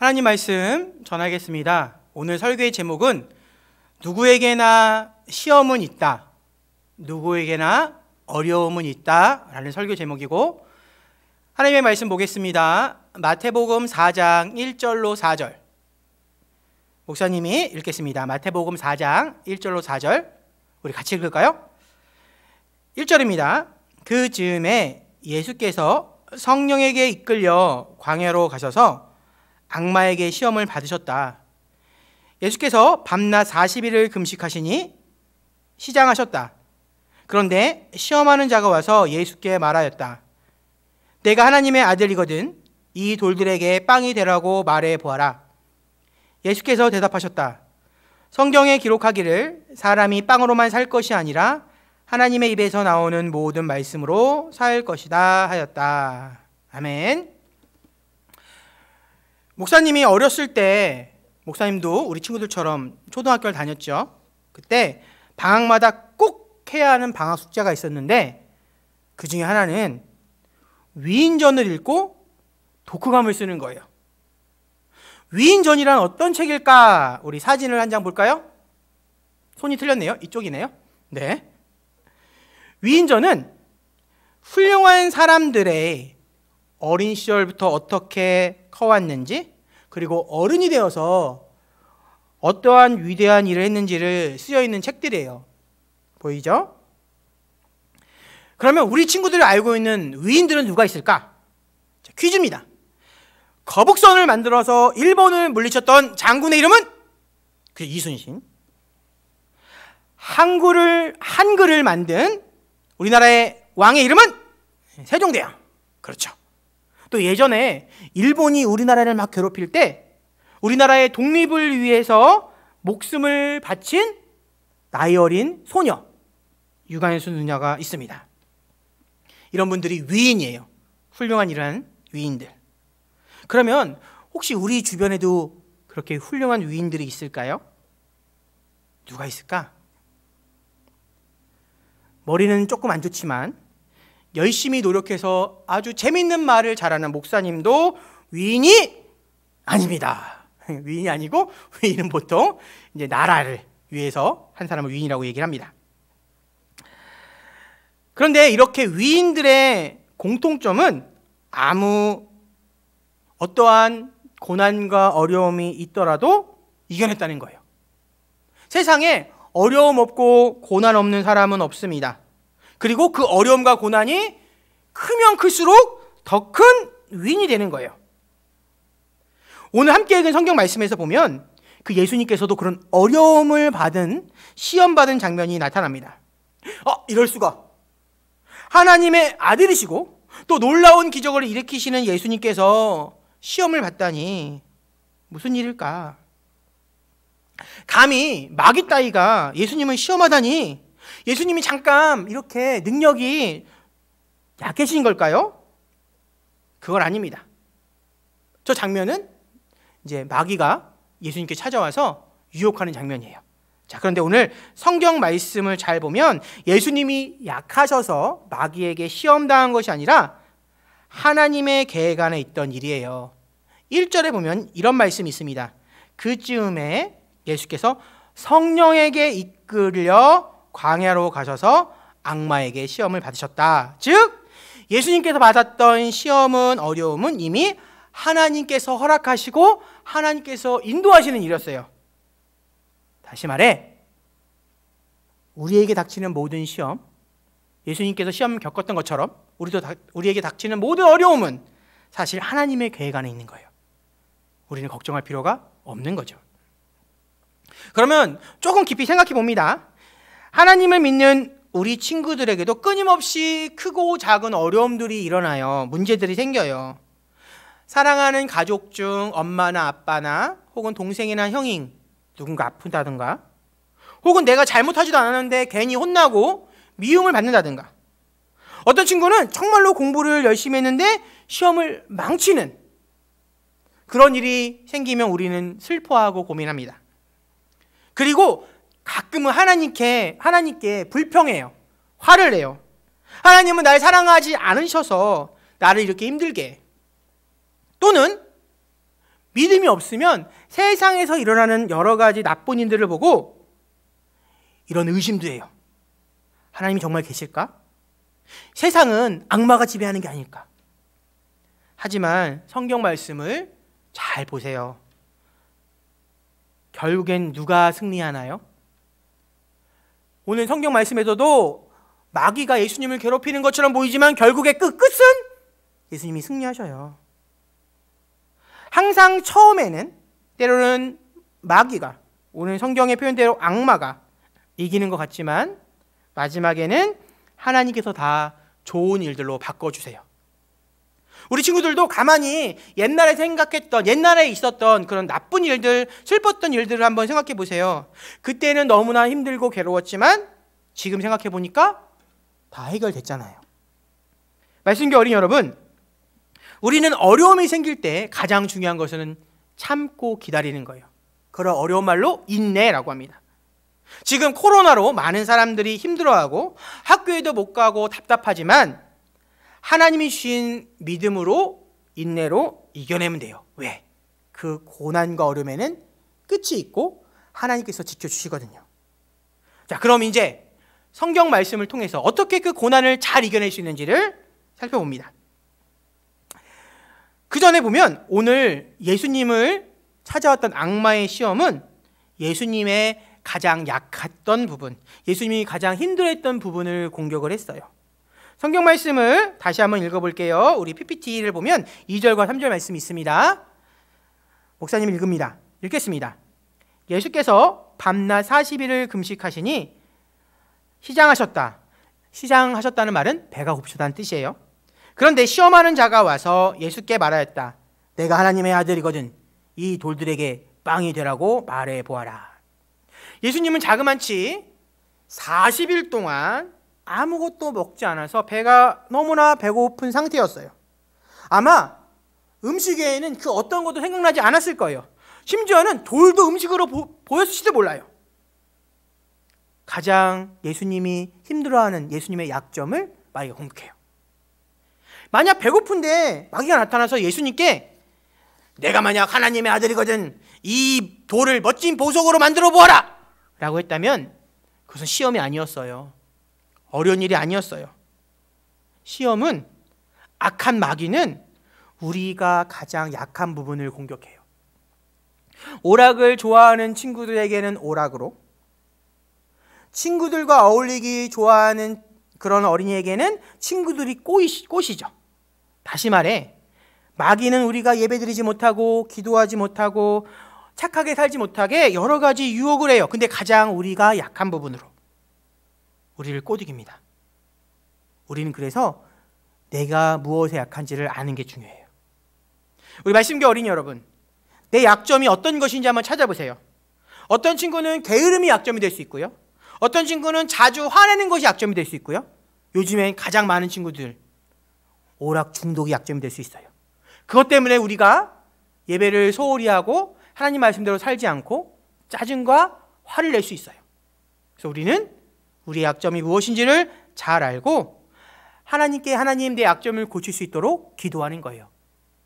하나님 말씀 전하겠습니다. 오늘 설교의 제목은 누구에게나 시험은 있다, 누구에게나 어려움은 있다 라는 설교 제목이고, 하나님의 말씀 보겠습니다. 마태복음 4장 1절로 4절 목사님이 읽겠습니다. 마태복음 4장 1절로 4절 우리 같이 읽을까요? 1절입니다. 그 즈음에 예수께서 성령에게 이끌려 광야로 가셔서 악마에게 시험을 받으셨다. 예수께서 밤낮 40일을 금식하시니 시장하셨다. 그런데 시험하는 자가 와서 예수께 말하였다. 내가 하나님의 아들이거든 이 돌들에게 빵이 되라고 말해 보아라. 예수께서 대답하셨다. 성경에 기록하기를 사람이 빵으로만 살 것이 아니라 하나님의 입에서 나오는 모든 말씀으로 살 것이다 하였다. 아멘. 목사님이 어렸을 때, 목사님도 우리 친구들처럼 초등학교를 다녔죠. 그때 방학마다 꼭 해야 하는 방학 숙제가 있었는데, 그 중에 하나는 위인전을 읽고 독후감을 쓰는 거예요. 위인전이란 어떤 책일까? 우리 사진을 한 장 볼까요? 손이 틀렸네요. 이쪽이네요. 네. 위인전은 훌륭한 사람들의 어린 시절부터 어떻게 커왔는지, 그리고 어른이 되어서 어떠한 위대한 일을 했는지를 쓰여있는 책들이에요. 보이죠? 그러면 우리 친구들이 알고 있는 위인들은 누가 있을까? 자, 퀴즈입니다. 거북선을 만들어서 일본을 물리쳤던 장군의 이름은? 그 이순신. 한글을 만든 우리나라의 왕의 이름은? 세종대왕. 그렇죠. 또 예전에 일본이 우리나라를 막 괴롭힐 때 우리나라의 독립을 위해서 목숨을 바친 나이 어린 소녀 유관순 누나가 있습니다. 이런 분들이 위인이에요. 훌륭한 일을 한 위인들. 그러면 혹시 우리 주변에도 그렇게 훌륭한 위인들이 있을까요? 누가 있을까? 머리는 조금 안 좋지만 열심히 노력해서 아주 재밌는 말을 잘하는 목사님도 위인이 아닙니다. 위인이 아니고, 위인은 보통 이제 나라를 위해서 한 사람을 위인이라고 얘기를 합니다. 그런데 이렇게 위인들의 공통점은 어떠한 고난과 어려움이 있더라도 이겨냈다는 거예요. 세상에 어려움 없고 고난 없는 사람은 없습니다. 그리고 그 어려움과 고난이 크면 클수록 더 큰 위인이 되는 거예요. 오늘 함께 읽은 성경 말씀에서 보면 그 예수님께서도 그런 어려움을 받은, 시험받은 장면이 나타납니다. 이럴 수가. 하나님의 아들이시고 또 놀라운 기적을 일으키시는 예수님께서 시험을 받다니 무슨 일일까? 감히 마귀 따위가 예수님을 시험하다니, 예수님이 잠깐 이렇게 능력이 약해진 걸까요? 그건 아닙니다. 저 장면은 이제 마귀가 예수님께 찾아와서 유혹하는 장면이에요. 자, 그런데 오늘 성경 말씀을 잘 보면 예수님이 약하셔서 마귀에게 시험당한 것이 아니라 하나님의 계획 안에 있던 일이에요. 1절에 보면 이런 말씀이 있습니다. 그 즈음에 예수께서 성령에게 이끌려 광야로 가셔서 악마에게 시험을 받으셨다. 즉 예수님께서 받았던 시험은, 어려움은 이미 하나님께서 허락하시고 하나님께서 인도하시는 일이었어요. 다시 말해, 우리에게 닥치는 모든 시험, 예수님께서 시험 겪었던 것처럼 우리에게 닥치는 모든 어려움은 사실 하나님의 계획 안에 있는 거예요. 우리는 걱정할 필요가 없는 거죠. 그러면 조금 깊이 생각해 봅니다. 하나님을 믿는 우리 친구들에게도 끊임없이 크고 작은 어려움들이 일어나요. 문제들이 생겨요. 사랑하는 가족 중 엄마나 아빠나 혹은 동생이나 형이 누군가 아프다든가, 혹은 내가 잘못하지도 않았는데 괜히 혼나고 미움을 받는다든가, 어떤 친구는 정말로 공부를 열심히 했는데 시험을 망치는 그런 일이 생기면 우리는 슬퍼하고 고민합니다. 그리고 가끔은 하나님께 불평해요. 화를 내요. 하나님은 날 사랑하지 않으셔서 나를 이렇게 힘들게 해. 또는 믿음이 없으면 세상에서 일어나는 여러 가지 나쁜 일들을 보고 이런 의심도 해요. 하나님이 정말 계실까? 세상은 악마가 지배하는 게 아닐까? 하지만 성경 말씀을 잘 보세요. 결국엔 누가 승리하나요? 오늘 성경 말씀에서도 마귀가 예수님을 괴롭히는 것처럼 보이지만 결국의 끝은 예수님이 승리하셔요. 항상 처음에는 때로는 마귀가, 오늘 성경의 표현대로 악마가 이기는 것 같지만 마지막에는 하나님께서 다 좋은 일들로 바꿔주세요. 우리 친구들도 가만히 옛날에 생각했던, 옛날에 있었던 그런 나쁜 일들, 슬펐던 일들을 한번 생각해 보세요. 그때는 너무나 힘들고 괴로웠지만 지금 생각해 보니까 다 해결됐잖아요. 말씀기 어린이 여러분, 우리는 어려움이 생길 때 가장 중요한 것은 참고 기다리는 거예요. 그런 어려운 말로 인내라고 합니다. 지금 코로나로 많은 사람들이 힘들어하고 학교에도 못 가고 답답하지만 하나님이 주신 믿음으로, 인내로 이겨내면 돼요. 왜? 그 고난과 어려움에는 끝이 있고 하나님께서 지켜주시거든요. 자, 그럼 이제 성경 말씀을 통해서 어떻게 그 고난을 잘 이겨낼 수 있는지를 살펴봅니다. 그 전에 보면 오늘 예수님을 찾아왔던 악마의 시험은 예수님의 가장 약했던 부분, 예수님이 가장 힘들어했던 부분을 공격을 했어요. 성경 말씀을 다시 한번 읽어볼게요. 우리 PPT를 보면 2절과 3절 말씀이 있습니다. 목사님 읽겠습니다. 예수께서 밤낮 40일을 금식하시니 시장하셨다는 말은 배가 고프다는 뜻이에요. 그런데 시험하는 자가 와서 예수께 말하였다. 내가 하나님의 아들이거든 이 돌들에게 빵이 되라고 말해 보아라. 예수님은 자그만치 40일 동안 아무것도 먹지 않아서 배가 너무나 배고픈 상태였어요. 아마 음식 외에는 그 어떤 것도 생각나지 않았을 거예요. 심지어는 돌도 음식으로 보였을지도 몰라요. 가장 예수님이 힘들어하는 예수님의 약점을 마귀가 공격해요. 만약 배고픈데 마귀가 나타나서 예수님께 내가 만약 하나님의 아들이거든 이 돌을 멋진 보석으로 만들어 보아라 라고 했다면 그것은 시험이 아니었어요. 어려운 일이 아니었어요. 시험은, 악한 마귀는 우리가 가장 약한 부분을 공격해요. 오락을 좋아하는 친구들에게는 오락으로, 친구들과 어울리기 좋아하는 그런 어린이에게는 친구들이 꽃이죠. 다시 말해 마귀는 우리가 예배드리지 못하고 기도하지 못하고 착하게 살지 못하게 여러 가지 유혹을 해요. 근데 가장 우리가 약한 부분으로 우리를 꼬드깁니다. 우리는 그래서 내가 무엇에 약한지를 아는 게 중요해요. 우리 말씀기 어린이 여러분, 내 약점이 어떤 것인지 한번 찾아보세요. 어떤 친구는 게으름이 약점이 될 수 있고요. 어떤 친구는 자주 화내는 것이 약점이 될 수 있고요. 요즘엔 가장 많은 친구들 오락 중독이 약점이 될 수 있어요. 그것 때문에 우리가 예배를 소홀히 하고 하나님 말씀대로 살지 않고 짜증과 화를 낼 수 있어요. 그래서 우리는 우리의 약점이 무엇인지를 잘 알고 하나님께 하나님 내 약점을 고칠 수 있도록 기도하는 거예요.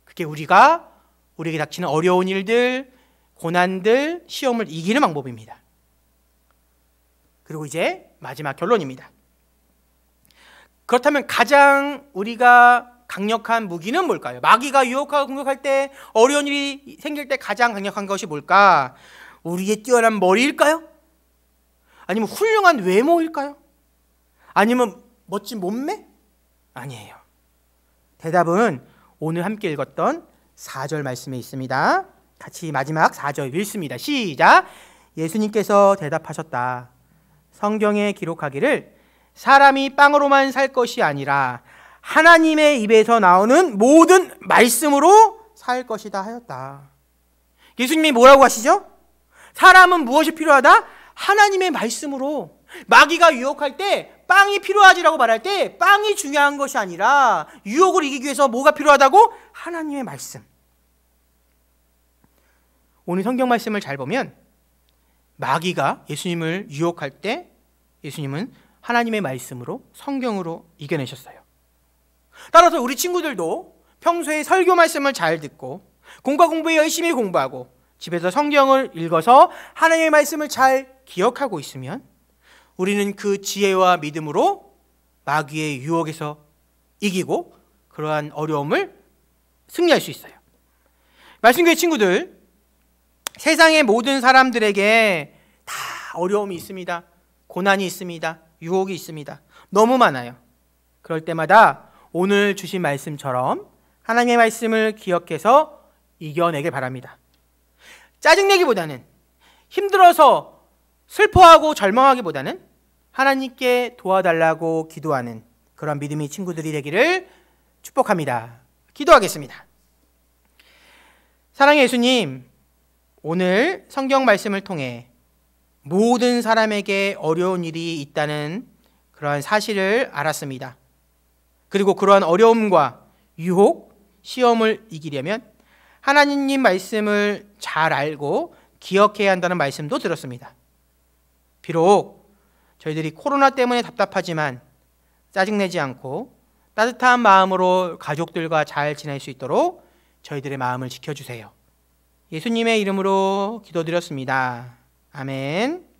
그게 우리에게 닥치는 어려운 일들, 고난들, 시험을 이기는 방법입니다. 그리고 이제 마지막 결론입니다. 그렇다면 가장 우리가 강력한 무기는 뭘까요? 마귀가 유혹하고 공격할 때, 어려운 일이 생길 때 가장 강력한 것이 뭘까? 우리의 뛰어난 머리일까요? 아니면 훌륭한 외모일까요? 아니면 멋진 몸매? 아니에요. 대답은 오늘 함께 읽었던 4절 말씀에 있습니다. 같이 마지막 4절 읽습니다. 시작! 예수님께서 대답하셨다. 성경에 기록하기를 사람이 빵으로만 살 것이 아니라 하나님의 입에서 나오는 모든 말씀으로 살 것이다 하였다. 예수님이 뭐라고 하시죠? 사람은 무엇이 필요하다? 하나님의 말씀으로. 마귀가 유혹할 때 빵이 필요하지라고 말할 때 빵이 중요한 것이 아니라 유혹을 이기기 위해서 뭐가 필요하다고? 하나님의 말씀. 오늘 성경 말씀을 잘 보면 마귀가 예수님을 유혹할 때 예수님은 하나님의 말씀으로, 성경으로 이겨내셨어요. 따라서 우리 친구들도 평소에 설교 말씀을 잘 듣고 공과 공부에 열심히 공부하고 집에서 성경을 읽어서 하나님의 말씀을 잘 기억하고 있으면 우리는 그 지혜와 믿음으로 마귀의 유혹에서 이기고 그러한 어려움을 승리할 수 있어요. 말씀교회 친구들, 세상의 모든 사람들에게 다 어려움이 있습니다. 고난이 있습니다. 유혹이 있습니다. 너무 많아요. 그럴 때마다 오늘 주신 말씀처럼 하나님의 말씀을 기억해서 이겨내길 바랍니다. 짜증내기보다는, 힘들어서 슬퍼하고 절망하기보다는 하나님께 도와달라고 기도하는 그런 믿음의 친구들이 되기를 축복합니다. 기도하겠습니다. 사랑의 예수님, 오늘 성경 말씀을 통해 모든 사람에게 어려운 일이 있다는 그러한 사실을 알았습니다. 그리고 그러한 어려움과 유혹, 시험을 이기려면 하나님 말씀을 잘 알고 기억해야 한다는 말씀도 들었습니다. 비록 저희들이 코로나 때문에 답답하지만 짜증내지 않고 따뜻한 마음으로 가족들과 잘 지낼 수 있도록 저희들의 마음을 지켜주세요. 예수님의 이름으로 기도드렸습니다. 아멘.